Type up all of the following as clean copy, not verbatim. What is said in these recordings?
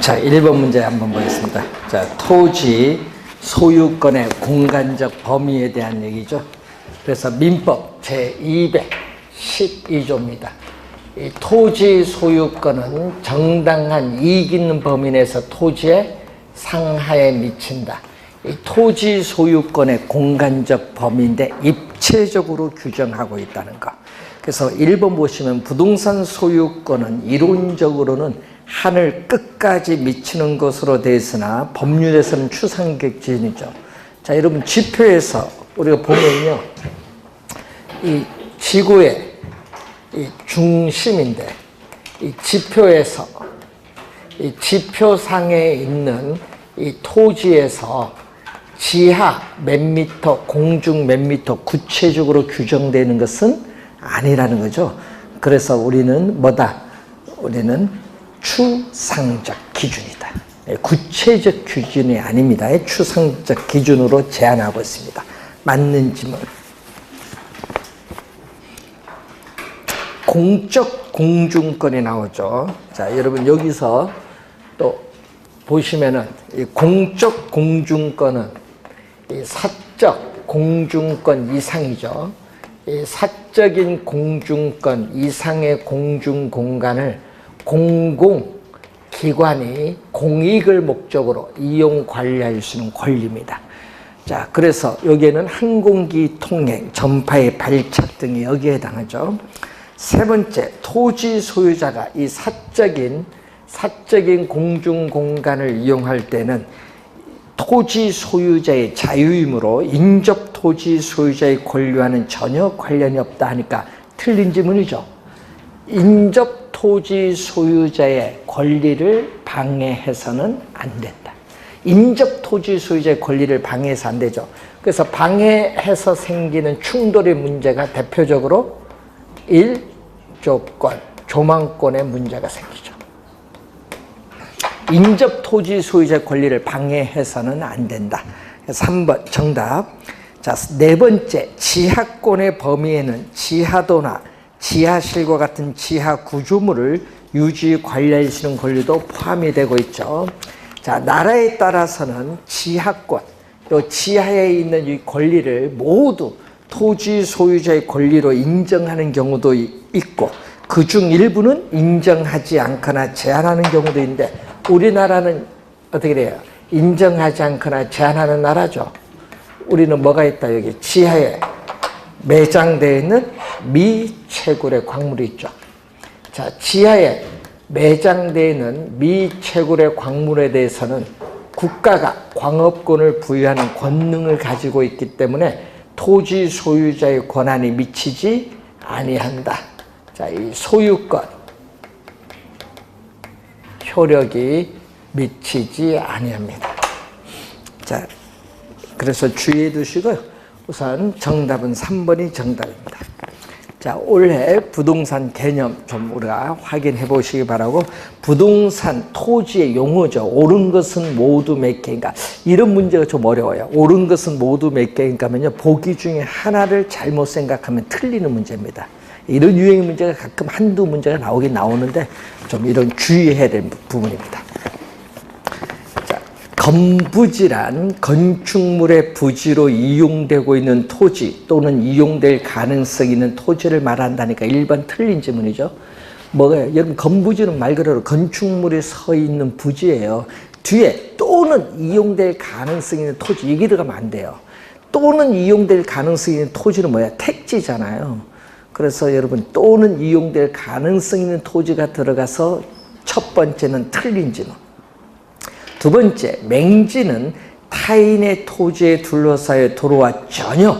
자, 1번 문제 한번 보겠습니다. 자, 토지 소유권의 공간적 범위에 대한 얘기죠. 그래서 민법 제212조입니다. 이 토지 소유권은 정당한 이익 있는 범위 내에서 토지의 상하에 미친다. 이 토지 소유권의 공간적 범위인데 입체적으로 규정하고 있다는 거. 그래서 1번 보시면 부동산 소유권은 이론적으로는 하늘 끝까지 미치는 것으로 되어 있으나 법률에서는 추상객진이죠. 자, 여러분 지표에서 우리가 보면요, 이 지구의 이 중심인데 이 지표에서 이 지표상에 있는 이 토지에서 지하 몇 미터, 공중 몇 미터 구체적으로 규정되는 것은 아니라는 거죠. 그래서 우리는 뭐다? 우리는 추상적 기준이다. 구체적 기준이 아닙니다. 추상적 기준으로 제한하고 있습니다. 맞는 질문. 공적 공중권이 나오죠. 자, 여러분 여기서 또 보시면은 이 공적 공중권은 이 사적 공중권 이상이죠. 이 사적인 공중권 이상의 공중 공간을 공공기관이 공익을 목적으로 이용 관리할 수 있는 권리입니다. 자, 그래서 여기에는 항공기 통행, 전파의 발착 등이 여기에 해당하죠. 세 번째, 토지 소유자가 이 사적인 공중 공간을 이용할 때는 토지 소유자의 자유이므로 인접 토지 소유자의 권리와는 전혀 관련이 없다 하니까 틀린 질문이죠. 인접 토지 소유자의 권리를 방해해서는 안 된다. 인접 토지 소유자의 권리를 방해해서 안 되죠. 그래서 방해해서 생기는 충돌의 문제가 대표적으로 1조권, 조망권의 문제가 생기죠. 인접 토지 소유자의 권리를 방해해서는 안 된다. 3번 정답. 자, 네 번째, 지하권의 범위에는 지하도나 지하실과 같은 지하 구조물을 유지 관리할 수 있는 권리도 포함이 되고 있죠. 자, 나라에 따라서는 지하권, 또 지하에 있는 이 권리를 모두 토지 소유자의 권리로 인정하는 경우도 있고, 그중 일부는 인정하지 않거나 제한하는 경우도 있는데, 우리나라는 어떻게 돼요? 인정하지 않거나 제한하는 나라죠. 우리는 뭐가 있다? 여기 지하에 매장되어 있는 미채굴의 광물이 있죠. 자, 지하에 매장되어 있는 미채굴의 광물에 대해서는 국가가 광업권을 부여하는 권능을 가지고 있기 때문에 토지 소유자의 권한이 미치지 아니한다. 자, 이 소유권 효력이 미치지 아니합니다. 자, 그래서 주의해 두시고요. 우선 정답은 3번이 정답입니다. 자, 올해 부동산 개념 좀 우리가 확인해 보시기 바라고, 부동산 토지의 용어죠. 옳은 것은 모두 몇 개인가? 이런 문제가 좀 어려워요. 옳은 것은 모두 몇 개인가면요, 보기 중에 하나를 잘못 생각하면 틀리는 문제입니다. 이런 유형의 문제가 가끔 한두 문제가 나오긴 나오는데 좀 이런 주의해야 될 부분입니다. 자, 건부지란 건축물의 부지로 이용되고 있는 토지 또는 이용될 가능성이 있는 토지를 말한다니까 1번 틀린 질문이죠. 뭐가요? 여러분, 건부지는 말 그대로 건축물이 서 있는 부지예요. 뒤에 또는 이용될 가능성이 있는 토지, 이게 들어가면 안 돼요. 또는 이용될 가능성이 있는 토지는 뭐야? 택지잖아요. 그래서 여러분, 또는 이용될 가능성 있는 토지가 들어가서 첫 번째는 틀린 질문. 두 번째, 맹지는 타인의 토지에 둘러싸여 도로와 전혀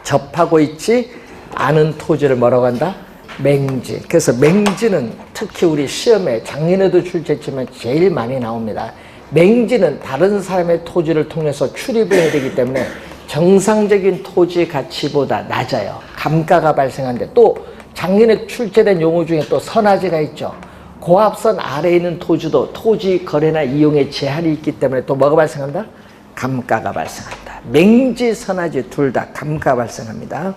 접하고 있지 않은 토지를 뭐라고 한다? 맹지. 그래서 맹지는 특히 우리 시험에 작년에도 출제했지만 제일 많이 나옵니다. 맹지는 다른 사람의 토지를 통해서 출입을 해야 되기 때문에 정상적인 토지 가치보다 낮아요. 감가가 발생하는데, 또 작년에 출제된 용어 중에 또 선화지가 있죠. 고압선 아래에 있는 토지도 토지 거래나 이용에 제한이 있기 때문에 또 뭐가 발생한다? 감가가 발생한다. 맹지, 선화지 둘 다 감가 발생합니다.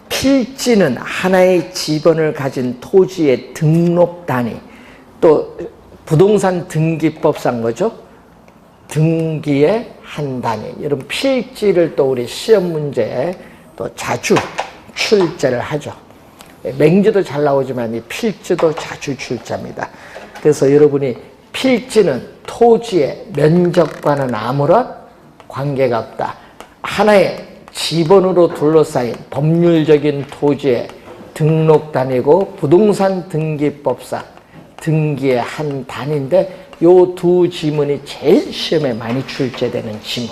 필지는 하나의 지번을 가진 토지의 등록 단위, 또 부동산 등기법상 뭐죠? 등기의 한 단위. 이런 필지를 또 우리 시험 문제에 또 자주 출제를 하죠. 맹지도 잘 나오지만 이 필지도 자주 출제합니다. 그래서 여러분이 필지는 토지의 면적과는 아무런 관계가 없다. 하나의 지번으로 둘러싸인 법률적인 토지의 등록 단위고 부동산 등기법상 등기의 한 단위인데 요 두 지문이 제일 시험에 많이 출제되는 지문.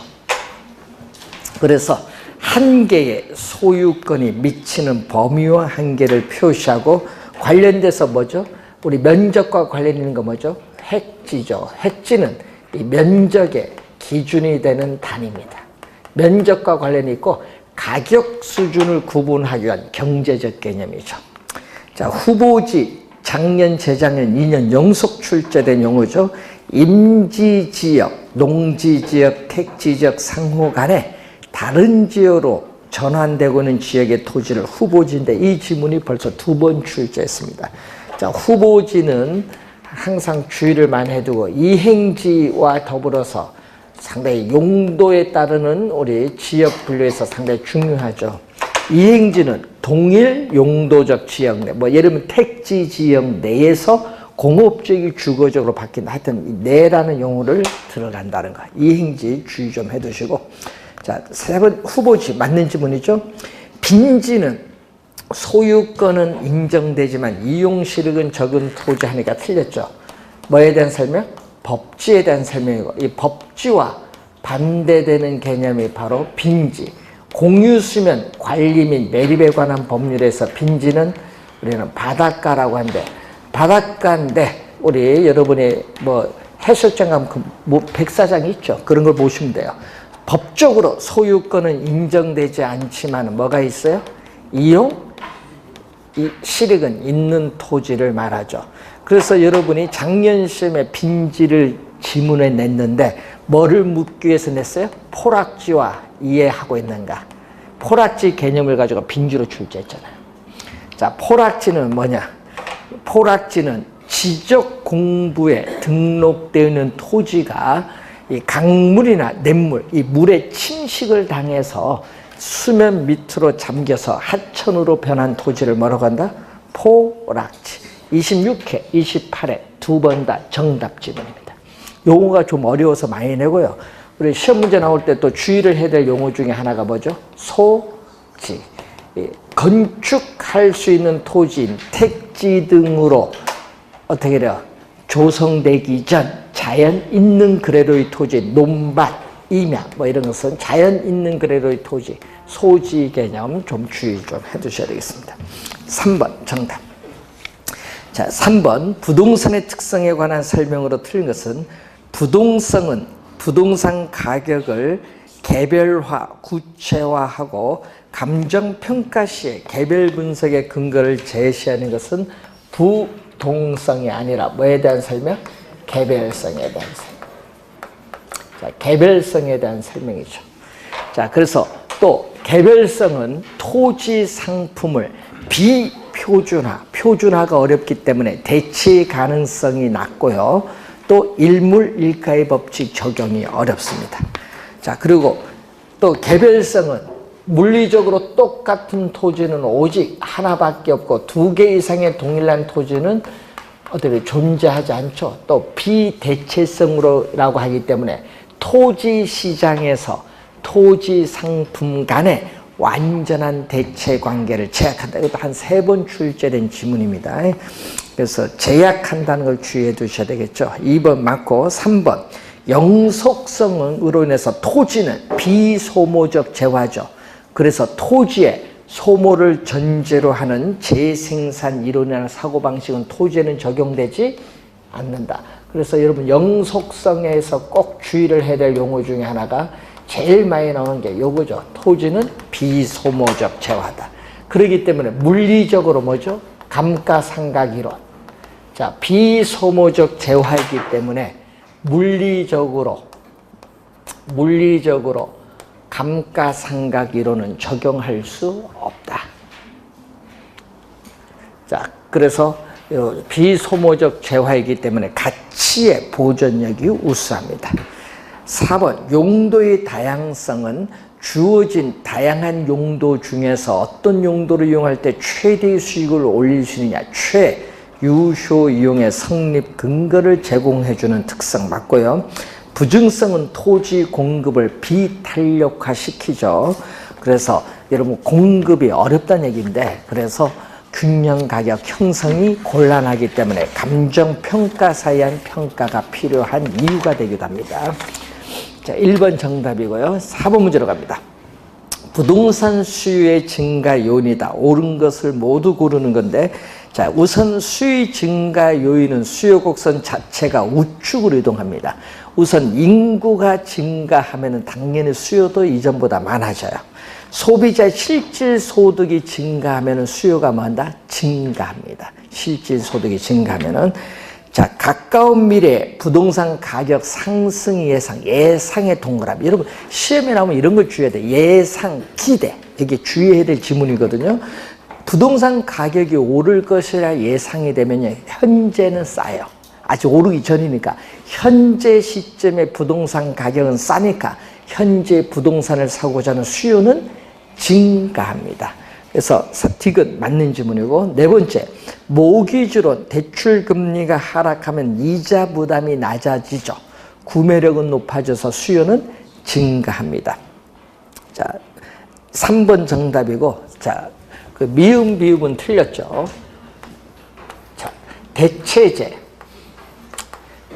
그래서 한계의 소유권이 미치는 범위와 한계를 표시하고 관련돼서 뭐죠? 우리 면적과 관련 있는 거 뭐죠? 획지죠. 획지는 이 면적의 기준이 되는 단위입니다. 면적과 관련이 있고 가격 수준을 구분하기 위한 경제적 개념이죠. 자, 후보지 작년, 재작년 2년 연속 출제된 용어죠. 임지지역, 농지지역, 택지지역 상호 간에 다른 지역으로 전환되고 있는 지역의 토지를 후보지인데 이 지문이 벌써 2번 출제했습니다. 자, 후보지는 항상 주의를 많이 해두고 이행지와 더불어서 상당히 용도에 따르는 우리 지역 분류에서 상당히 중요하죠. 이행지는 동일 용도적 지역 내, 뭐 예를 들면 택지 지역 내에서 공업적이 주거적으로 바뀐다. 하여튼 이 내라는 용어를 들어간다는 거. 이행지 주의 좀 해두시고. 자, 세 번 후보지 맞는 지문이죠. 빈지는 소유권은 인정되지만 이용시력은 적은 토지 하니까 틀렸죠. 뭐에 대한 설명? 법지에 대한 설명이고 이 법지와 반대되는 개념이 바로 빈지. 공유수면 관리 및 매립에 관한 법률에서 빈지는 우리는 바닷가라고 하는데 바닷가인데 우리 여러분이 뭐 해수욕장 가면 그 뭐 백사장이 있죠. 그런 걸 보시면 돼요. 법적으로 소유권은 인정되지 않지만 뭐가 있어요? 이용 실익은 있는 토지를 말하죠. 그래서 여러분이 작년 시험에 빈지를 지문에 냈는데 뭐를 묻기 위해서 냈어요? 포락지와 이해하고 있는가? 포락지 개념을 가지고 빈지로 출제했잖아요. 자, 포락지는 뭐냐? 포락지는 지적 공부에 등록되어 있는 토지가 이 강물이나 냇물, 이 물의 침식을 당해서 수면 밑으로 잠겨서 하천으로 변한 토지를 뭐라고 한다? 포락지. 26회, 28회 두 번 다 정답 지문입니다. 용어가 좀 어려워서 많이 내고요. 우리 시험 문제 나올 때 또 주의를 해야 될 용어 중에 하나가 뭐죠? 소지. 건축할 수 있는 토지인 택지 등으로 어떻게 돼요? 조성되기 전 자연 있는 그래로의 토지, 논밭, 임야 뭐 이런 것은 자연 있는 그래로의 토지, 소지 개념 좀 주의 좀 해두셔야 되겠습니다. 3번 정답. 자, 3번 부동산의 특성에 관한 설명으로 틀린 것은 부동성은 부동산 가격을 개별화, 구체화하고 감정평가 시에 개별 분석의 근거를 제시하는 것은 부동성이 아니라 뭐에 대한 설명? 개별성에 대한 설명. 자, 개별성에 대한 설명이죠. 자, 그래서 또 개별성은 토지 상품을 표준화가 어렵기 때문에 대체 가능성이 낮고요. 또 일물일가의 법칙 적용이 어렵습니다. 자, 그리고 또 개별성은 물리적으로 똑같은 토지는 오직 하나밖에 없고 2개 이상의 동일한 토지는 어떻게 존재하지 않죠. 또 비대체성으로라고 하기 때문에 토지 시장에서 토지 상품 간의 완전한 대체 관계를 제약한다. 이것도 한 3번 출제된 지문입니다. 그래서 제약한다는 걸 주의해 두셔야 되겠죠. 2번 맞고 3번 영속성으로 인해서 토지는 비소모적 재화죠. 그래서 토지의 소모를 전제로 하는 재생산 이론이나 사고방식은 토지에는 적용되지 않는다. 그래서 여러분 영속성에서 꼭 주의를 해야 될 용어 중에 하나가 제일 많이 나오는 게 요거죠. 토지는 비소모적 재화다. 그렇기 때문에 물리적으로 뭐죠? 감가상각이론. 자, 비소모적 재화이기 때문에 물리적으로 감가상각이론은 적용할 수 없다. 자, 그래서 비소모적 재화이기 때문에 가치의 보존력이 우수합니다. 4번 용도의 다양성은 주어진 다양한 용도 중에서 어떤 용도를 이용할 때 최대의 수익을 올릴 수 있느냐, 최유효 이용의 성립 근거를 제공해주는 특성 맞고요. 부증성은 토지 공급을 비탄력화시키죠. 그래서 여러분 공급이 어렵다는 얘기인데, 그래서 균형 가격 형성이 곤란하기 때문에 감정평가사에 의한 평가가 필요한 이유가 되기도 합니다. 자, 1번 정답이고요. 4번 문제로 갑니다. 부동산 수요의 증가 요인이다. 옳은 것을 모두 고르는 건데, 자, 우선 수요 증가 요인은 수요 곡선 자체가 우측으로 이동합니다. 우선 인구가 증가하면 당연히 수요도 이전보다 많아져요. 소비자의 실질 소득이 증가하면 수요가 뭐한다? 증가합니다. 실질 소득이 증가하면은, 자, 가까운 미래 부동산 가격 상승 예상의 동그라미. 여러분, 시험에 나오면 이런 걸 주의해야 돼. 예상, 기대. 이게 주의해야 될 지문이거든요. 부동산 가격이 오를 것이라 예상이 되면요, 현재는 싸요. 아직 오르기 전이니까. 현재 시점에 부동산 가격은 싸니까 현재 부동산을 사고자 하는 수요는 증가합니다. 그래서 D은 맞는 지문이고, 네 번째, 모기지론 대출 금리가 하락하면 이자 부담이 낮아지죠. 구매력은 높아져서 수요는 증가합니다. 자, 3번 정답이고, 자, 그 미음 비읍은 틀렸죠. 자, 대체제.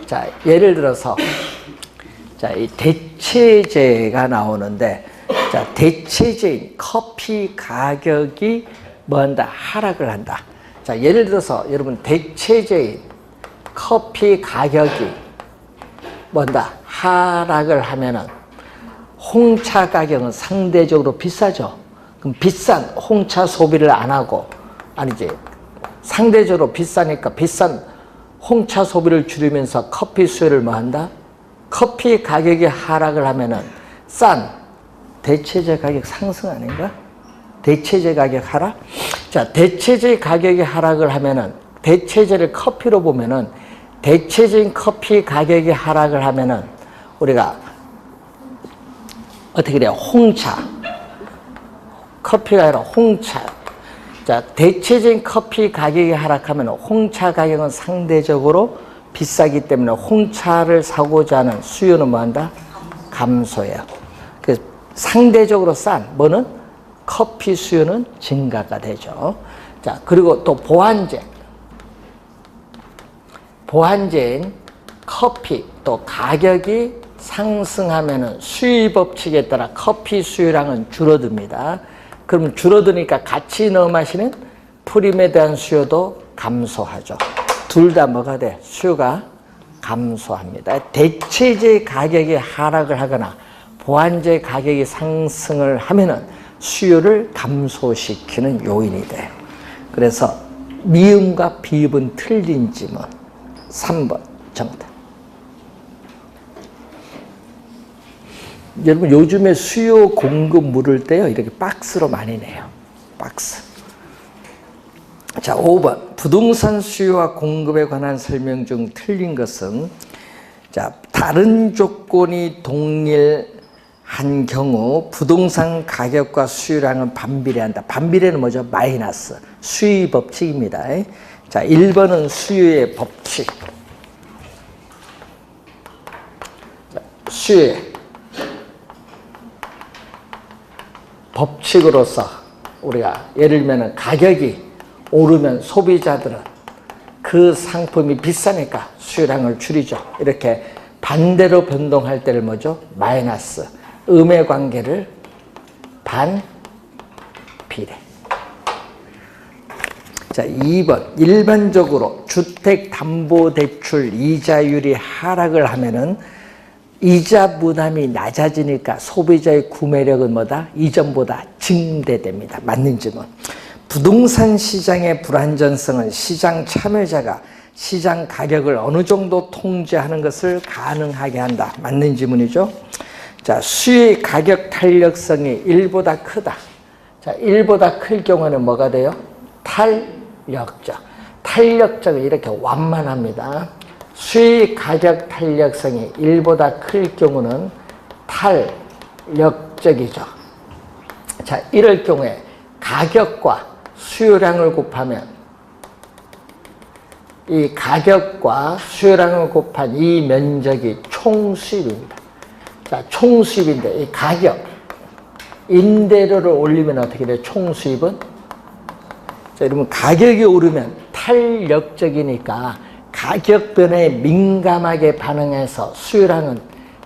자, 예를 들어서, 자, 이 대체제가 나오는데, 자, 대체제인 커피 가격이 뭐한다? 하락을 한다. 자, 예를 들어서 여러분, 대체제인 커피 가격이 뭐한다? 하락을 하면은 홍차 가격은 상대적으로 비싸죠. 그럼 비싼 홍차 소비를 안 하고, 아니지, 상대적으로 비싸니까 비싼 홍차 소비를 줄이면서 커피 수요를 뭐 한다? 커피 가격이 하락을 하면은 싼 대체재 가격 상승 아닌가? 대체재 가격 하락? 자, 대체재 가격이 하락을 하면은, 대체재를 커피로 보면은, 대체적인 커피 가격이 하락을 하면은, 우리가 어떻게 돼요? 홍차. 커피가 아니라 홍차. 자, 대체적인 커피 가격이 하락하면 홍차 가격은 상대적으로 비싸기 때문에 홍차를 사고자 하는 수요는 뭐 한다? 감소해요. 그래서 상대적으로 싼 뭐는 커피 수요는 증가가 되죠. 자, 그리고 또 보완제인 커피 또 가격이 상승하면은 수요 법칙에 따라 커피 수요량은 줄어듭니다. 그럼 줄어드니까 같이 넣어 마시는 프림에 대한 수요도 감소하죠. 둘 다 뭐가 돼? 수요가 감소합니다. 대체제 가격이 하락을 하거나 보완제 가격이 상승을 하면은 수요를 감소시키는 요인이 돼요. 그래서 미음과 비읍은 틀린 지문 3번 정답. 여러분, 요즘에 수요 공급 물을 때요, 이렇게 박스로 많이 내요. 박스. 자, 5번. 부동산 수요와 공급에 관한 설명 중 틀린 것은, 자, 다른 조건이 동일한 경우 부동산 가격과 수요량은 반비례한다. 반비례는 뭐죠? 마이너스. 수의 법칙입니다. 자, 1번은 수요의 법칙. 자, 수요의 법칙으로서 우리가 예를 들면 가격이 오르면 소비자들은 그 상품이 비싸니까 수요량을 줄이죠. 이렇게 반대로 변동할 때를 뭐죠? 마이너스. 음의 관계를 반비례. 자, 2번. 일반적으로 주택담보대출 이자율이 하락을 하면은 이자 부담이 낮아지니까 소비자의 구매력은 뭐다? 이전보다 증대됩니다. 맞는 질문. 부동산 시장의 불안전성은 시장 참여자가 시장 가격을 어느 정도 통제하는 것을 가능하게 한다. 맞는 질문이죠. 자, 수요의 가격 탄력성이 1보다 크다. 자, 1보다 클 경우는 뭐가 돼요? 탄력적. 탄력적은 이렇게 완만합니다. 수의 가격 탄력성이 1보다 클 경우는 탄력적이죠. 자, 이럴 경우에 가격과 수요량을 곱하면 이 가격과 수요량을 곱한 이 면적이 총수입입니다. 자, 총수입인데 이 가격, 임대료를 올리면 어떻게 돼요? 총수입은? 자, 여러분 가격이 오르면 탄력적이니까 가격 변화에 민감하게 반응해서 수요량은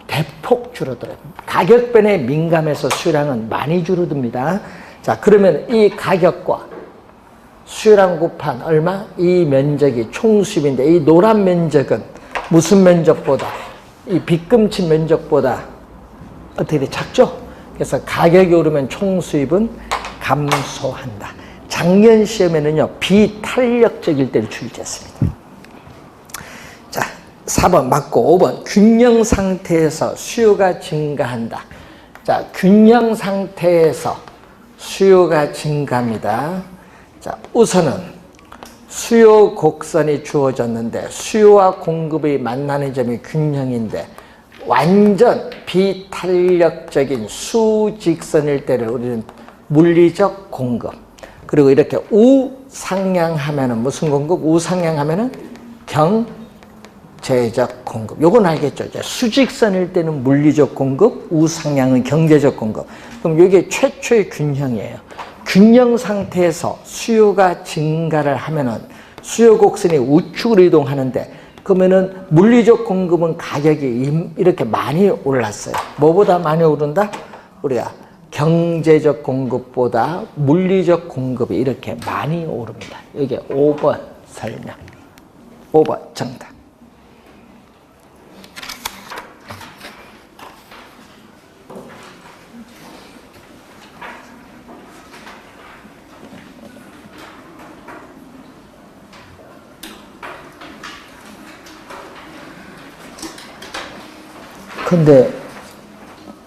대폭 줄어들어요. 가격 변화에 민감해서 수요량은 많이 줄어듭니다. 자, 그러면 이 가격과 수요량 곱한 얼마? 이 면적이 총수입인데 이 노란 면적은 무슨 면적보다? 이 빗금치 면적보다 어떻게 돼? 작죠? 그래서 가격이 오르면 총수입은 감소한다. 작년 시험에는요, 비탄력적일 때를 출제했습니다. 자, 4번 맞고 5번 균형 상태에서 수요가 증가한다. 자, 균형 상태에서 수요가 증가합니다. 자, 우선은 수요 곡선이 주어졌는데 수요와 공급이 만나는 점이 균형인데 완전 비탄력적인 수직선일 때를 우리는 물리적 공급, 그리고 이렇게 우상향하면은 무슨 공급? 우상향하면은 경제적 공급. 요건 알겠죠? 수직선일 때는 물리적 공급, 우상향은 경제적 공급. 그럼 이게 최초의 균형이에요. 균형 상태에서 수요가 증가를 하면은 수요 곡선이 우측으로 이동하는데, 그러면은 물리적 공급은 가격이 이렇게 많이 올랐어요. 뭐보다 많이 오른다? 우리가 경제적 공급보다 물리적 공급이 이렇게 많이 오릅니다. 이게 5번 설명. 5번 정답. 근데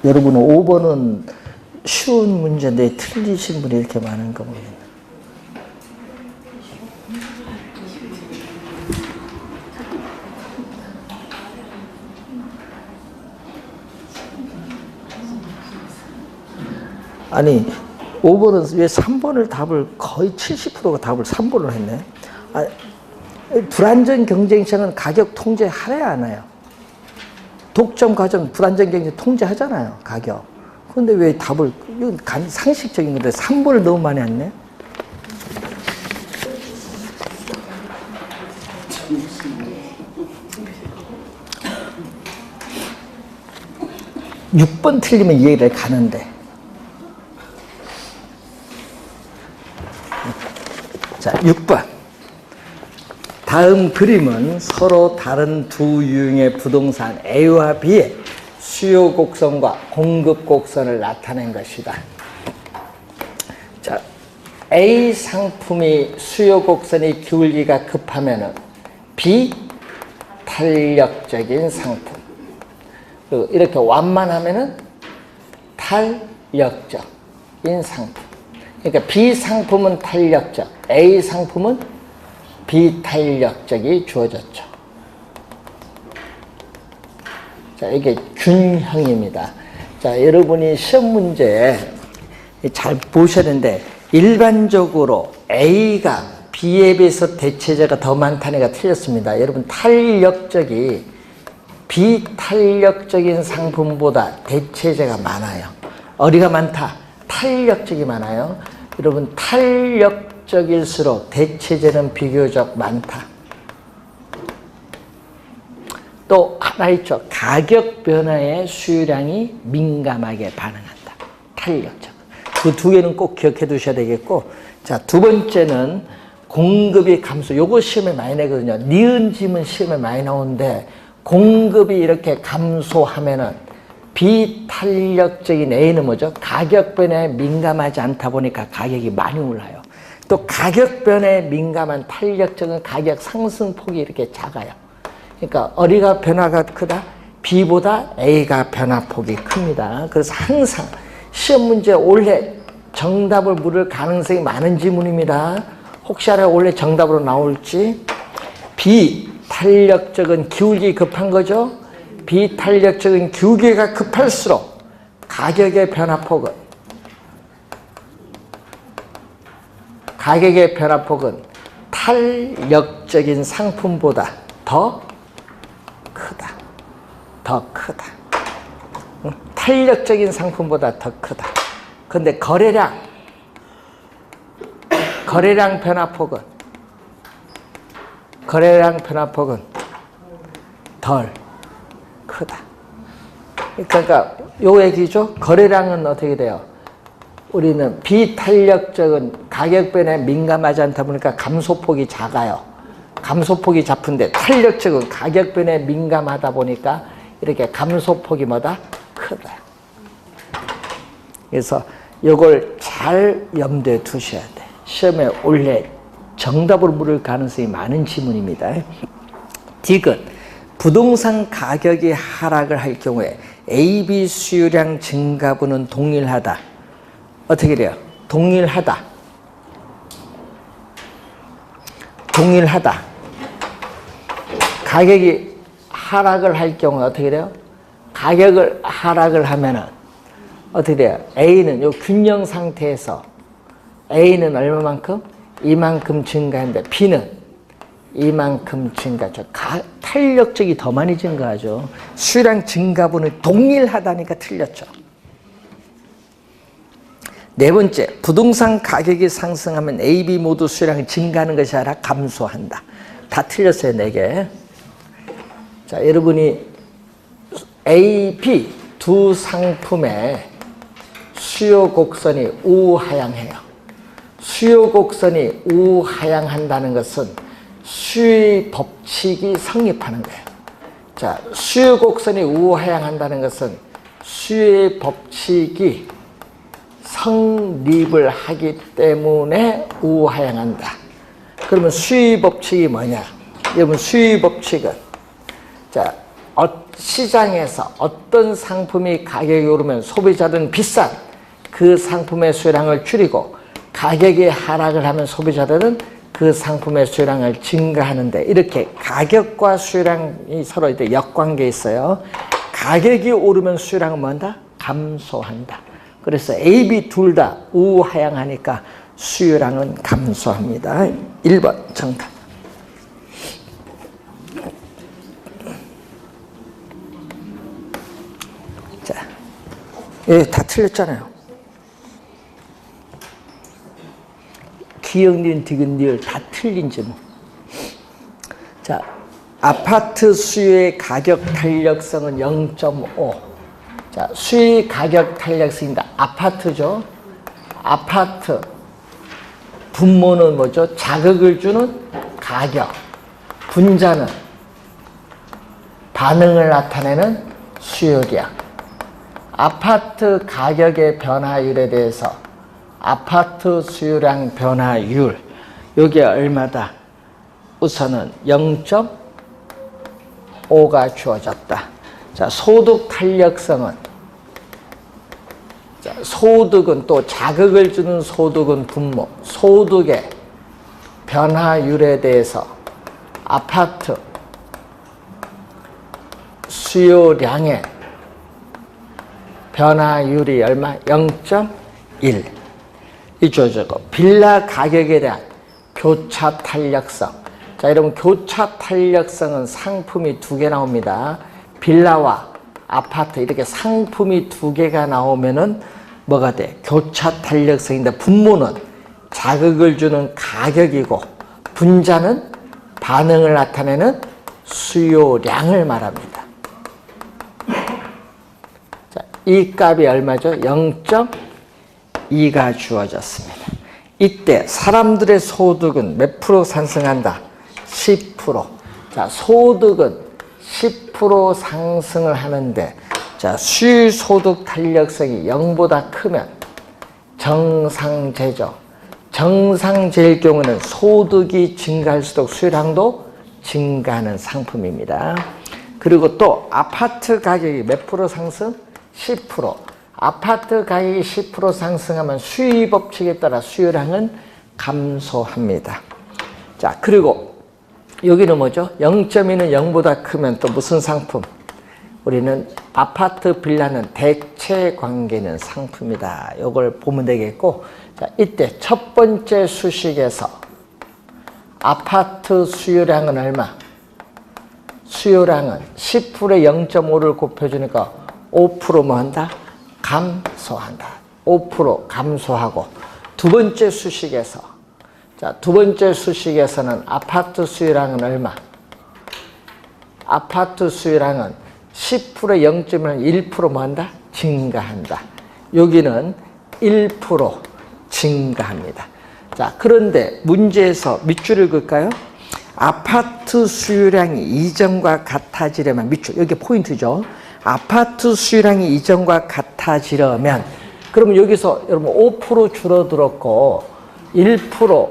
여러분 5번은 쉬운 문제인데 틀리신 분이 이렇게 많은가 모르겠네. 아니 5번은 왜 3번을 답을 거의 70%가 답을 3번을 했네. 불안전 경쟁 시장은 가격 통제하래야 하나요? 독점 과정 불안전 경쟁 통제하잖아요, 가격. 그런데 왜 답을, 이건 상식적인 건데 3번을 너무 많이 했네? (6번) 틀리면 이해를 가는데. 자, 6번. 다음 그림은 서로 다른 두 유형의 부동산 A와 B의 수요 곡선과 공급 곡선을 나타낸 것이다. 자, A 상품이 수요 곡선이 기울기가 급하면은 비탄력적인 상품. 그리고 이렇게 완만하면은 탄력적인 상품. 그러니까 B 상품은 탄력적, A 상품은 비탄력적이 주어졌죠. 자, 이게 균형입니다. 자, 여러분이 시험 문제에 잘 보셔야 되는데, 일반적으로 A가 B에 비해서 대체제가 더 많다는 애가 틀렸습니다. 여러분, 탄력적이 비탄력적인 상품보다 대체제가 많아요. 어디가 많다? 탄력적이 많아요. 여러분, 탄력적일수록 대체제는 비교적 많다. 또 하나 있죠. 가격 변화에 수요량이 민감하게 반응한다. 탄력적. 그 두 개는 꼭 기억해 두셔야 되겠고, 자, 두 번째는 공급이 감소. 요거 시험에 많이 내거든요. 니은 지문 시험에 많이 나오는데, 공급이 이렇게 감소하면은 비탄력적인 A는 뭐죠? 가격 변화에 민감하지 않다 보니까 가격이 많이 올라요. 또 가격 변화에 민감한 탄력적인 가격 상승폭이 이렇게 작아요. 그러니까 어디가 변화가 크다? B보다 A가 변화폭이 큽니다. 그래서 항상 시험 문제 올해 정답을 물을 가능성이 많은 지문입니다. 혹시나 원래 정답으로 나올지. 비탄력적은 기울기 급한 거죠. 비탄력적인 기울기가 급할수록 가격의 변화폭은 탄력적인 상품보다 더 크다. 탄력적인 상품보다 더 크다. 근데 거래량 변화폭은 덜 크다. 그러니까 요 얘기죠. 거래량은 어떻게 돼요? 우리는 비탄력적인 가격 변화에 민감하지 않다 보니까 감소폭이 작아요. 감소폭이 작은데 탄력적인 가격 변화에 민감하다 보니까 이렇게 감소폭이 뭐다? 크다. 그래서 이걸 잘 염두에 두셔야 돼. 시험에 원래 정답으로 물을 가능성이 많은 지문입니다. 디귿, 부동산 가격이 하락을 할 경우에 AB 수요량 증가분은 동일하다. 어떻게 돼요? 동일하다. 가격이 하락을 할 경우 어떻게 돼요? 가격을 하락을 하면은 어떻게 돼요? A는 요 균형 상태에서 A는 얼마만큼? 이만큼 증가했는데 B는 이만큼 증가죠. 탄력적이 더 많이 증가하죠. 수요량 증가분은 동일하다니까 틀렸죠. 네 번째, 부동산 가격이 상승하면 A, B 모두 수요량이 증가하는 것이 아니라 감소한다. 다 틀렸어요, 4개. 자, 여러분이 A, B 두 상품의 수요 곡선이 우하향해요. 수요 곡선이 우하향한다는 것은 수요의 법칙이 성립하는 거예요. 자, 수요 곡선이 우하향한다는 것은 수요의 법칙이 성립을 하기 때문에 우하향한다. 그러면 수요의 법칙이 뭐냐? 여러분, 수요의 법칙은 자, 시장에서 어떤 상품이 가격이 오르면 소비자들은 비싼 그 상품의 수요량을 줄이고 가격이 하락을 하면 소비자들은 그 상품의 수요량을 증가하는데 이렇게 가격과 수요량이 서로 이제 역관계에 있어요. 가격이 오르면 수요량은 뭐한다? 감소한다. 그래서 A, B 둘 다 우하향하니까 수요량은 감소합니다. 1번 정답. 자, 예, 다 틀렸잖아요. 기역, 니은, 디귿, 리을 다 틀린지 뭐. 자, 아파트 수요의 가격 탄력성은 0.5. 자, 수요 가격 탄력성입니다. 아파트죠. 아파트. 분모는 뭐죠? 자극을 주는 가격. 분자는 반응을 나타내는 수요량. 아파트 가격의 변화율에 대해서 아파트 수요량 변화율. 이게 얼마다? 우선은 0.5가 주어졌다. 자, 소득 탄력성은 자, 소득은 또 자극을 주는 소득은 분모. 소득의 변화율에 대해서 아파트 수요량의 변화율이 얼마? 0.1. 이 주어졌고, 빌라 가격에 대한 교차 탄력성. 자, 여러분, 교차 탄력성은 상품이 2개 나옵니다. 빌라와 아파트 이렇게 상품이 2개가 나오면은 뭐가 돼? 교차 탄력성인데 분모는 자극을 주는 가격이고 분자는 반응을 나타내는 수요량을 말합니다. 자, 이 값이 얼마죠? 0.2가 주어졌습니다. 이때 사람들의 소득은 몇 프로 상승한다? 10%. 자, 소득은 10% 상승을 하는데, 자, 수요소득 탄력성이 0보다 크면 정상제죠. 정상제일 경우는 소득이 증가할수록 수요량도 증가하는 상품입니다. 그리고 또 아파트 가격이 몇 프로 상승? 10%. 아파트 가격이 10% 상승하면 수요 법칙에 따라 수요량은 감소합니다. 자, 그리고 여기는 뭐죠? 0.2는 0보다 크면 또 무슨 상품? 우리는 아파트, 빌라는 대체 관계는 상품이다. 이걸 보면 되겠고, 자, 이때 첫 번째 수식에서 아파트 수요량은 얼마? 수요량은 10%에 0.5를 곱해주니까 5% 뭐 한다? 감소한다. 5% 감소하고, 두 번째 수식에서, 자, 두 번째 수식에서는 아파트 수요량은 얼마? 아파트 수요량은 10%에 0.1은 1% 뭐 한다? 증가한다. 여기는 1% 증가합니다. 자, 그런데 문제에서 밑줄을 그을까요? 아파트 수요량이 이전과 같아지려면, 밑줄, 여기 포인트죠. 아파트 수요량이 이전과 같아지려면, 그러면 여기서 여러분 5% 줄어들었고 1%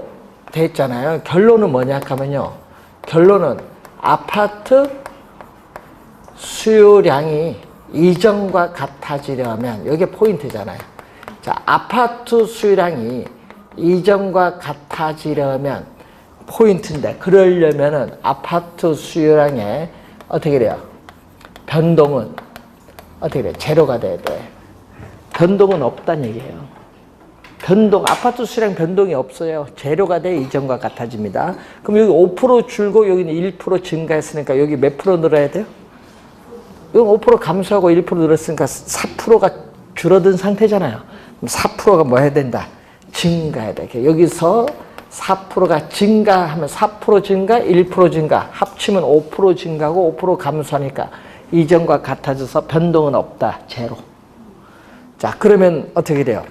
됐잖아요. 결론은 뭐냐 하면요. 결론은 아파트 수요량이 이전과 같아지려면, 여기 포인트잖아요. 자, 아파트 수요량이 이전과 같아지려면 포인트인데, 그러려면은 아파트 수요량의 어떻게 돼요? 변동은 어떻게 돼요? 제로가 돼야 돼. 변동은 없다는 얘기예요. 아파트 수요량 변동이 없어요. 제로가 돼 이전과 같아집니다. 그럼 여기 5% 줄고 여기는 1% 증가했으니까 여기 몇 프로 늘어야 돼요? 이건 5% 감소하고 1% 늘었으니까 4%가 줄어든 상태잖아요. 그럼 4%가 뭐 해야 된다? 증가해야 돼. 여기서 4%가 증가하면 4% 증가, 1% 증가, 합치면 5% 증가하고 5% 감소하니까 이전과 같아져서 변동은 없다. 제로. 자, 그러면 어떻게 돼요?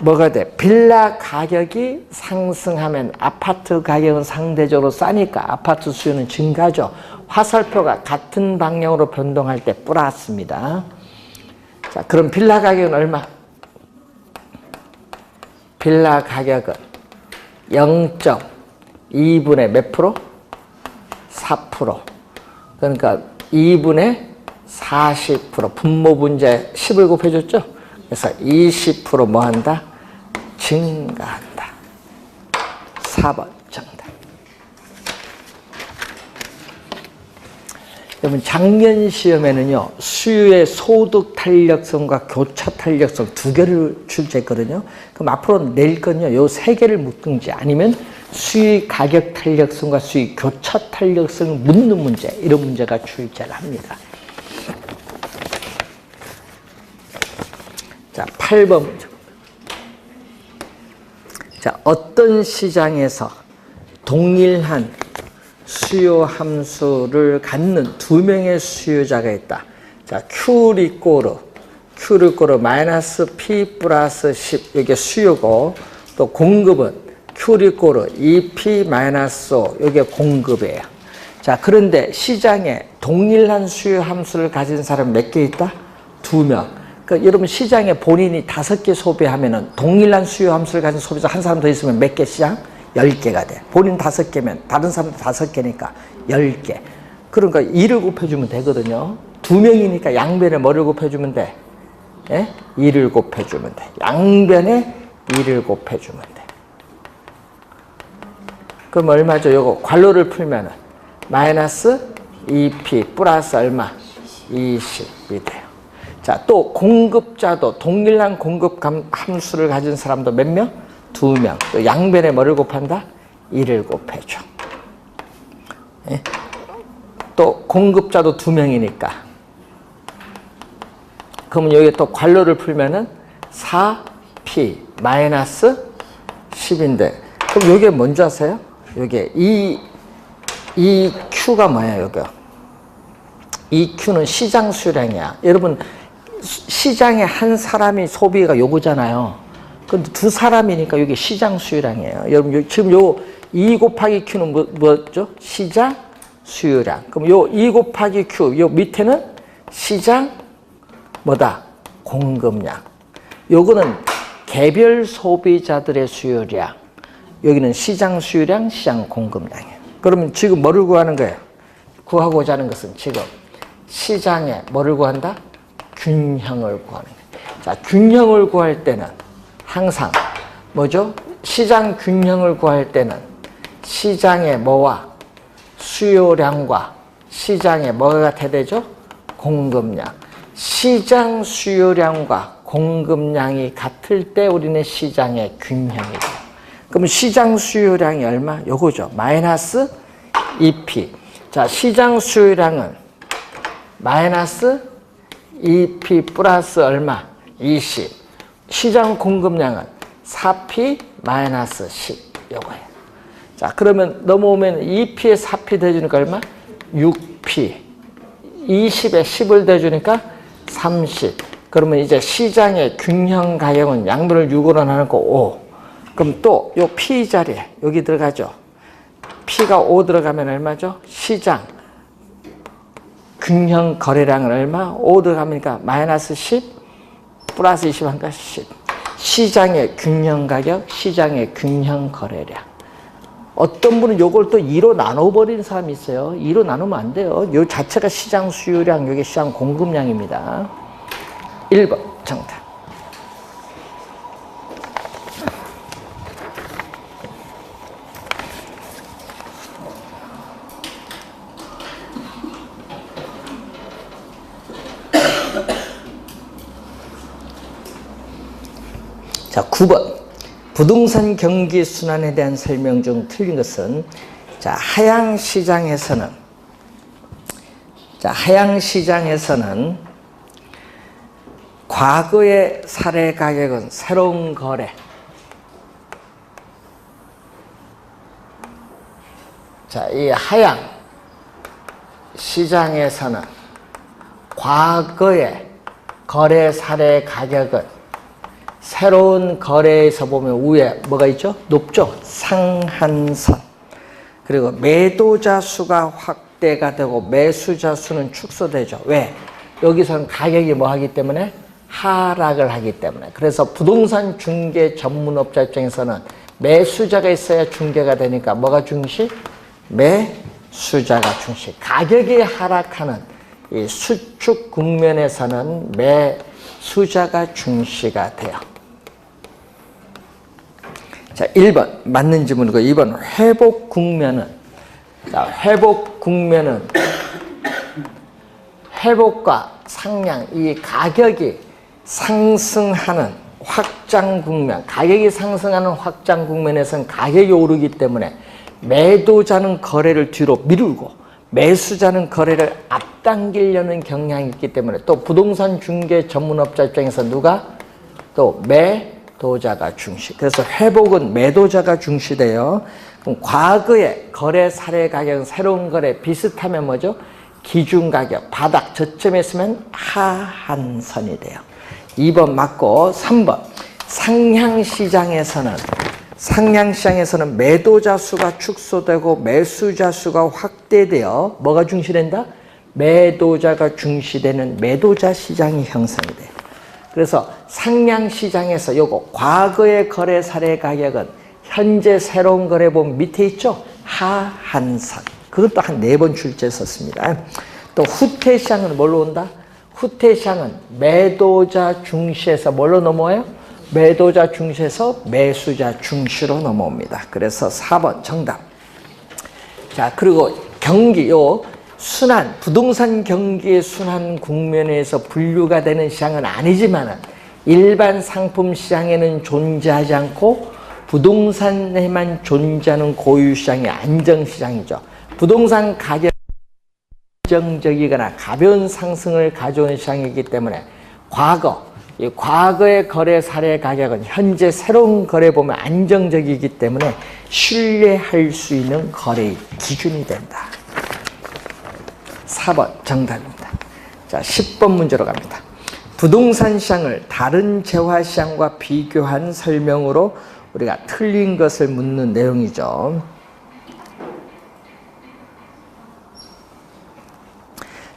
뭐가 돼? 빌라 가격이 상승하면 아파트 가격은 상대적으로 싸니까 아파트 수요는 증가죠. 화살표가 같은 방향으로 변동할 때 플러스입니다. 자, 그럼 빌라 가격은 얼마? 빌라 가격은 0.2분의 몇 프로? 4%. 그러니까 2분의 40%. 분모분자 10을 곱해줬죠? 그래서 20% 뭐 한다? 증가한다. 4번 정답. 여러분, 작년 시험에는요, 수요의 소득 탄력성과 교차 탄력성 두 개를 출제했거든요. 그럼 앞으로 낼 건요, 요 세 개를 묻든지 아니면 수의 가격 탄력성과 수의 교차 탄력성을 묻는 문제, 이런 문제가 출제를 합니다. 자, 8번 문제. 자, 어떤 시장에서 동일한 수요 함수를 갖는 두 명의 수요자가 있다. 자, Q를 꼬르 마이너스 P 플러스 10, 이게 수요고, 또 공급은 Q를 꼬르 2P 마이너스 5, 이게 공급이에요. 자, 그런데 시장에 동일한 수요 함수를 가진 사람 몇 개 있다? 2명. 그러니까 여러분, 시장에 본인이 5개 소비하면은 동일한 수요 함수를 가진 소비자 한 사람 더 있으면 몇 개 시장? 10개가 돼. 본인 5개면 다른 사람도 5개니까 10개. 그러니까 2를 곱해주면 되거든요. 2명이니까 양변에 뭐를 곱해주면 돼? 예? 2를 곱해주면 돼. 양변에 2를 곱해주면 돼. 그럼 얼마죠? 요거 괄호를 풀면은 마이너스 2p 플러스 얼마? 20이 돼요. 자, 또 공급자도 동일한 공급 함수를 가진 사람도 몇 명? 2명. 또 양변에 뭐를 곱한다? 2를 곱해줘. 예? 또 공급자도 2명이니까. 그러면 여기 또 괄호를 풀면은 4p 마이너스 10인데, 그럼 여기에 뭔지 아세요? 여기에 이 Q가 뭐야, 여기? 이 Q는 시장 수요량이야. 여러분, 시장에 한 사람이 소비가 요거잖아요. 근데 두 사람이니까 여기 시장 수요량이에요. 여러분, 지금 요 2 곱하기 Q는 뭐죠? 시장 수요량. 그럼 요 2 곱하기 Q, 요 밑에는 시장 뭐다? 공급량. 요거는 개별 소비자들의 수요량. 여기는 시장 수요량, 시장 공급량이에요. 그러면 지금 뭐를 구하는 거예요? 구하고자 하는 것은 지금 시장에 뭐를 구한다? 균형을 구하는 거예요. 자, 균형을 구할 때는 항상 뭐죠? 시장 균형을 구할 때는 시장의 뭐와 수요량과 시장의 뭐가 같아야 되죠? 공급량. 시장 수요량과 공급량이 같을 때 우리는 시장의 균형이 돼요. 그럼 시장 수요량이 얼마? 요거죠. 마이너스 2P. 자, 시장 수요량은 마이너스 2P 플러스 얼마? 20. 시장 공급량은 4P 마이너스 10. 요거예요. 자, 그러면 넘어오면 2P에 4P 더해주니까 얼마? 6P. 20에 10을 더해주니까 30. 그러면 이제 시장의 균형 가격은 양분을 6으로 나누고 5. 그럼 또 요 P 자리에 여기 들어가죠. P가 5 들어가면 얼마죠? 시장 균형 거래량은 얼마? 5 들어가니까 마이너스 10 플러스 20 하니까 10. 시장의 균형 가격, 시장의 균형 거래량. 어떤 분은 요걸 또 2로 나눠버리는 사람이 있어요. 2로 나누면 안 돼요. 요 자체가 시장 수요량, 요게 시장 공급량입니다. 1번 정답. 자, 9번. 부동산 경기 순환에 대한 설명 중 틀린 것은 자, 하향 시장에서는 과거의 사례 가격은 새로운 거래. 자, 이 하향 시장에서는 과거의 거래 사례 가격은 새로운 거래에서 보면 위에 뭐가 있죠? 높죠? 상한선. 그리고 매도자 수가 확대가 되고 매수자 수는 축소되죠. 왜? 여기서는 가격이 뭐 하기 때문에? 하락을 하기 때문에. 그래서 부동산 중개 전문업자 입장에서는 매수자가 있어야 중개가 되니까 뭐가 중시? 매수자가 중시. 가격이 하락하는 이 수축 국면에서는 매수자가 중시가 돼요. 자, 1번 맞는 질문이고 2번 회복 국면은 자, 회복 국면은 회복과 상향 이 가격이 상승하는 확장 국면, 가격이 상승하는 확장 국면에서는 가격이 오르기 때문에 매도자는 거래를 뒤로 미루고 매수자는 거래를 앞당기려는 경향이 있기 때문에 또 부동산 중개 전문업자 입장에서 누가 또 매도자가 중시. 그래서 회복은 매도자가 중시돼요. 그럼 과거의 거래 사례 가격은 새로운 거래 비슷하면 뭐죠? 기준 가격, 바닥, 저점에 있으면 하한선이 돼요. 2번 맞고 3번 상향 시장에서는 매도자 수가 축소되고 매수자 수가 확대되어 뭐가 중시된다? 매도자가 중시되는 매도자 시장이 형성이 돼요. 그래서 상향 시장에서 요거 과거의 거래 사례 가격은 현재 새로운 거래 보면 밑에 있죠? 하한선. 그것도 한 4번 출제했었습니다. 또 후퇴 시장은 뭘로 온다? 후퇴 시장은 매도자 중시에서 뭘로 넘어와요? 매도자 중시에서 매수자 중시로 넘어옵니다. 그래서 4번 정답. 자, 그리고 경기, 순환, 부동산 경기의 순환 국면에서 분류가 되는 시장은 아니지만은 일반 상품 시장에는 존재하지 않고 부동산에만 존재하는 고유 시장이 안정 시장이죠. 부동산 가격 안정적이거나 가벼운 상승을 가져온 시장이기 때문에 이 과거의 거래 사례 가격은 현재 새로운 거래 보면 안정적이기 때문에 신뢰할 수 있는 거래의 기준이 된다. 4번 정답입니다. 자, 10번 문제로 갑니다. 부동산 시장을 다른 재화시장과 비교한 설명으로 우리가 틀린 것을 묻는 내용이죠.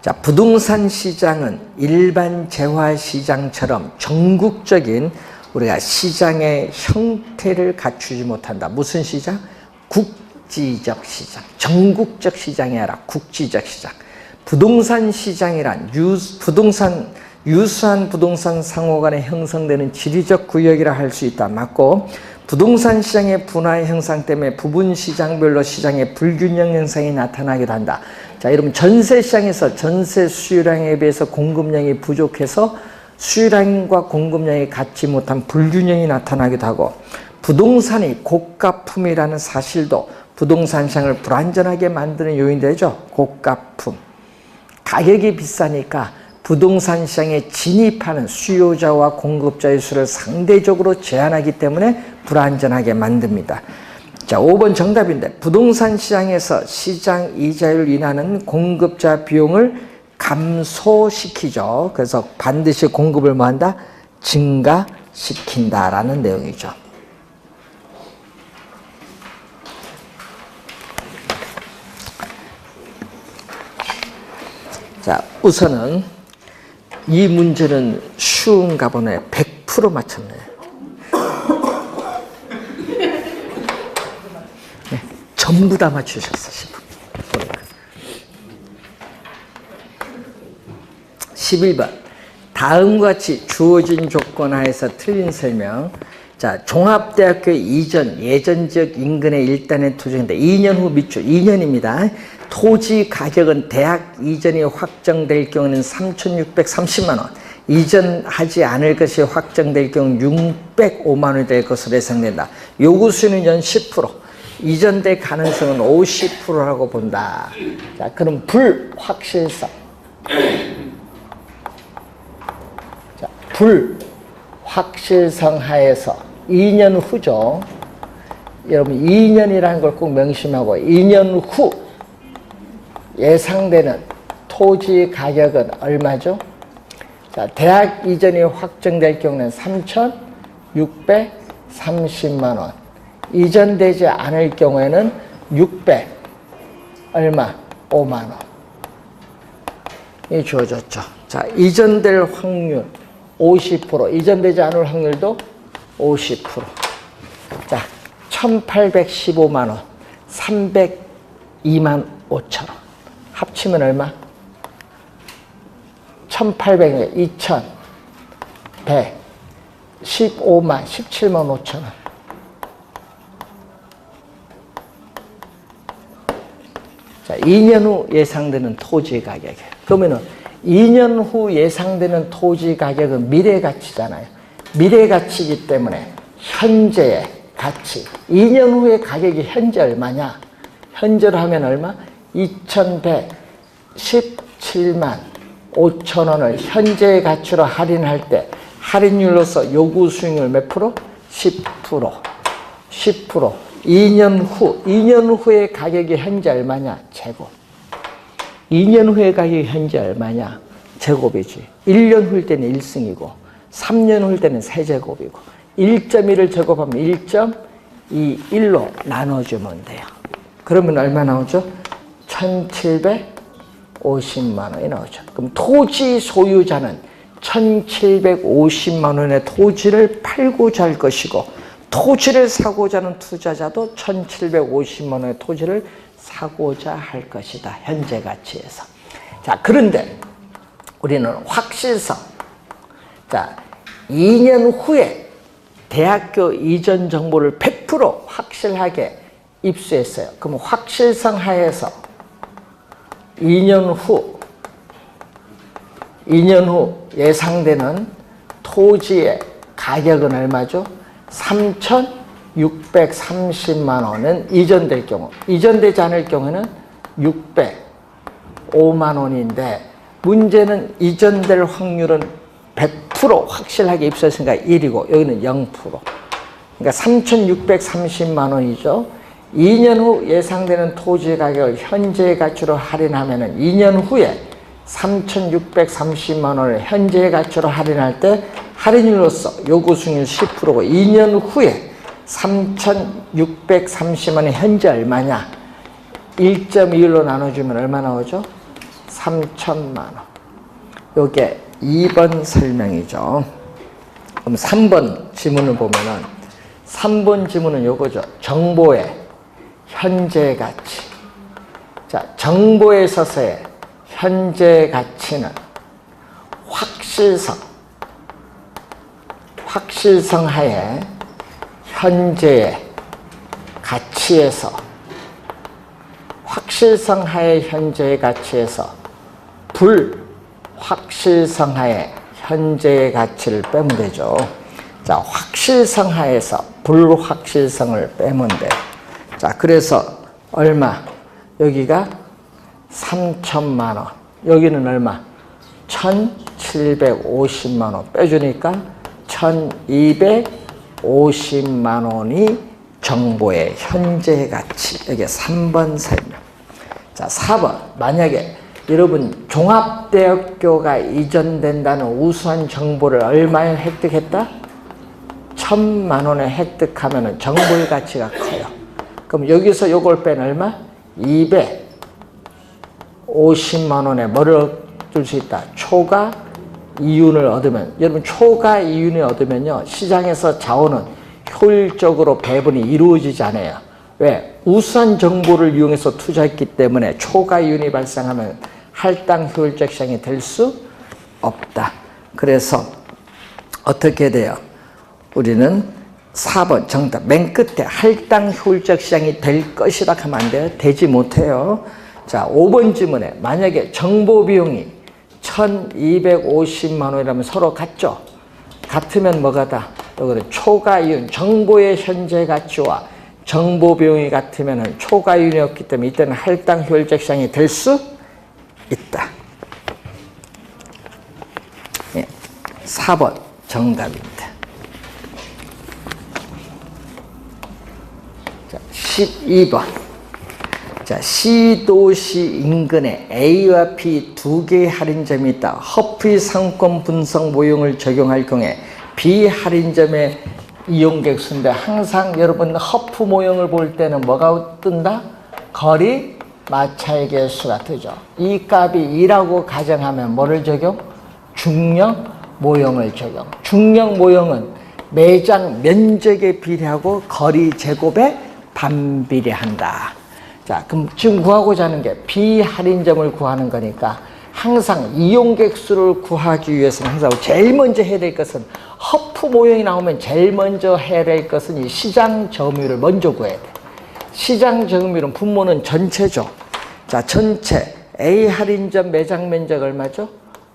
자, 부동산 시장은 일반 재화시장처럼 전국적인 우리가 시장의 형태를 갖추지 못한다. 무슨 시장? 국지적 시장. 전국적 시장이 아니라 국지적 시장. 부동산 시장이란 유수한 부동산 상호 간에 형성되는 지리적 구역이라 할 수 있다. 맞고, 부동산 시장의 분화 현상 때문에 부분 시장별로 시장의 불균형 현상이 나타나기도 한다. 자, 여러분 전세 시장에서 전세 수요량에 비해서 공급량이 부족해서 수요량과 공급량이 같지 못한 불균형이 나타나기도 하고, 부동산이 고가품이라는 사실도 부동산 시장을 불안전하게 만드는 요인이 되죠. 고가품. 가격이 비싸니까 부동산 시장에 진입하는 수요자와 공급자의 수를 상대적으로 제한하기 때문에 불안전하게 만듭니다. 자, 5번 정답인데, 부동산 시장에서 시장 이자율 인하는 공급자 비용을 감소시키죠. 그래서 반드시 공급을 뭐한다? 증가시킨다라는 내용이죠. 자, 우선은 이 문제는 쉬운가 보네. 100% 맞췄네. 네, 전부 다 맞추셨어, 11번. 다음과 같이 주어진 조건 하에서 틀린 설명. 자, 종합대학교 이전 예전 지역 인근의 일단의 토지인데 2년 후 미추 2년입니다. 토지 가격은 대학 이전이 확정될 경우는 3,630만 원, 이전하지 않을 것이 확정될 경우 605만 원이 될 것으로 예상된다. 요구 수요는 연 10%, 이전될 가능성은 50%라고 본다. 자, 그럼 불확실성. 자, 불확실성 하에서 2년 후죠. 여러분 2년이라는 걸 꼭 명심하고, 2년 후 예상되는 토지 가격은 얼마죠? 자, 대학 이전이 확정될 경우는 3,630만 원. 이전되지 않을 경우에는 600 얼마? 5만 원. 이 주어졌죠. 자, 이전될 확률 50%, 이전되지 않을 확률도 50%. 자, 1,815만 원, 302만 5천 원. 합치면 얼마? 1,800에 2,100, 15만, 17만 5천 원. 자, 2년 후 예상되는 토지 가격. 그러면은 2년 후 예상되는 토지 가격은 미래 가치잖아요. 미래 가치이기 때문에 현재의 가치. 2년 후의 가격이 현재 얼마냐? 현재로 하면 얼마? 2,117만 5천 원을 현재의 가치로 할인할 때 할인율로서 요구 수익률 몇 프로? 10%. 10%. 2년 후의 가격이 현재 얼마냐? 제곱. 2년 후의 가격이 현재 얼마냐? 제곱이지. 1년 후일 때는 1승이고 3년 후일 때는 세제곱이고 1.1을 제곱하면 1.21로 나눠주면 돼요. 그러면 얼마 나오죠? 1,750만 원이 나오죠. 그럼 토지 소유자는 1,750만 원의 토지를 팔고자 할 것이고, 토지를 사고자 하는 투자자도 1,750만 원의 토지를 사고자 할 것이다. 현재 가치에서. 자, 그런데 우리는 확실성. 자, 2년 후에 대학교 이전 정보를 100% 확실하게 입수했어요. 그럼 확실성 하에서 2년 후 예상되는 토지의 가격은 얼마죠? 3,630만 원은 이전될 경우, 이전되지 않을 경우는 605만 원인데, 문제는 이전될 확률은 100% 확실하게 입수했으니까 1이고 여기는 0%. 그러니까 3,630만 원이죠. 2년 후 예상되는 토지 가격을 현재의 가치로 할인하면은 2년 후에 3,630만 원을 현재의 가치로 할인할 때 할인율로서 요구 수익률 10%고, 2년 후에 3,630만 원이 현재 얼마냐? 1.21로 나눠주면 얼마 나오죠? 3,000만 원. 요게 2번 설명이죠. 그럼 3번 지문을 보면은, 3번 지문은 요거죠. 정보의 현재 가치. 자, 정보에 있어서의 현재 가치는 확실성 하에 현재의 가치에서 확실성하의 현재의 가치에서 불확실성하의 현재의 가치를 빼면 되죠. 자, 확실성하에서 불확실성을 빼면 돼. 자, 그래서 얼마? 여기가 3천만 원. 여기는 얼마? 1,750만 원. 빼주니까 1,250만 원이 정보의 현재 가치. 여기 3번 설명. 자, 4번. 만약에 여러분 종합대학교가 이전된다는 우수한 정보를 얼마에 획득했다? 1,000만 원에 획득하면 정보의 가치가 커요. 그럼 여기서 요걸 뺀 얼마? 250만 원에 뭐를 줄 수 있다? 초과 이윤을 얻으면, 여러분 초과 이윤을 얻으면요 시장에서 자원은 효율적으로 배분이 이루어지지 않아요. 왜? 우수한 정보를 이용해서 투자했기 때문에 초과 이윤이 발생하면 할당 효율적 시장이 될 수 없다. 그래서 어떻게 돼요? 우리는 4번 정답 맨 끝에 할당 효율적 시장이 될 것이라 하면 안 돼요. 되지 못해요. 자, 5번 질문에 만약에 정보 비용이 1,250만 원이라면 서로 같죠? 같으면 뭐가 다? 여기는 초과 이윤, 정보의 현재 가치와 정보 비용이 같으면 초과 이윤이 없기 때문에 이때는 할당 효율적 시장이 될 수 있다. 예, 4번 정답입니다. 자, 12번. 자, C도시 인근에 A와 B 두 개의 할인점이 있다. 허프의 상권 분석 모형을 적용할 경우에 B 할인점의 이용객 수인데 항상 여러분 허프 모형을 볼 때는 뭐가 뜬다? 거리 마차의 개수가 뜨죠. 이 값이 2라고 가정하면 뭐를 적용? 중력 모형을 적용. 중력 모형은 매장 면적에 비례하고 거리 제곱에 반비례한다. 자, 그럼 지금 구하고자 하는 게 비할인점을 구하는 거니까 항상 이용객 수를 구하기 위해서는 항상 제일 먼저 해야 될 것은 허프 모형이 나오면 제일 먼저 해야 될 것은 이 시장 점유율을 먼저 구해야 돼. 시장 점유율은 분모는 전체죠. 자, 전체 A 할인점 매장 면적 얼마죠?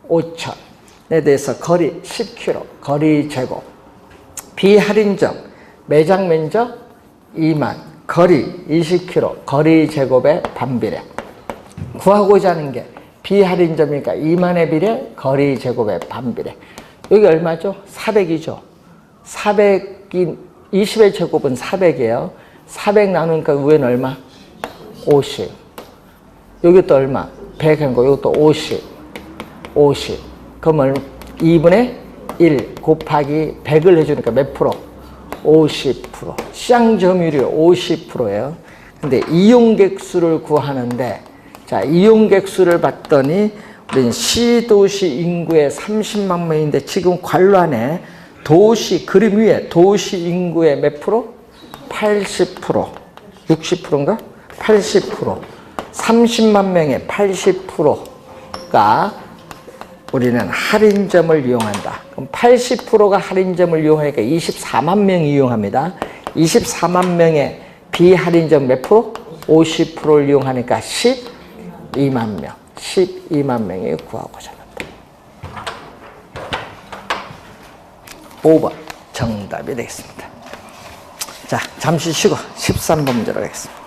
5,000에 대해서 거리 10km, 거리 제곱. B 할인점 매장 면적 2만, 거리 20km, 거리 제곱의 반비례. 구하고자 하는 게 B 할인점이니까 2만의 비례, 거리 제곱의 반비례. 여기 얼마죠? 400이죠. 400이 20의 제곱은 400이에요. 400 나누니까 위에는 얼마? 50. 여기 또 얼마? 100 한 거. 여기 또 50. 50. 그러면 2분의 1 곱하기 100을 해주니까 몇 프로? 50%. 시장 점유율이 50%예요. 근데 이용객 수를 구하는데, 자, 이용객 수를 봤더니 우리는 C도시 인구의 30만 명인데 지금 관로안에 도시 그림 위에 도시 인구의 몇 프로? 80%. 60%인가? 80%. 30만 명의 80%가 우리는 할인점을 이용한다. 그럼 80%가 할인점을 이용하니까 24만 명이 이용합니다. 24만 명의 비할인점 몇 프로? 50%를 이용하니까 12만 명. 12만 명이 구하고자 합니다. 5번 정답이 되겠습니다. 자, 잠시 쉬고 13번 문제로 하겠습니다.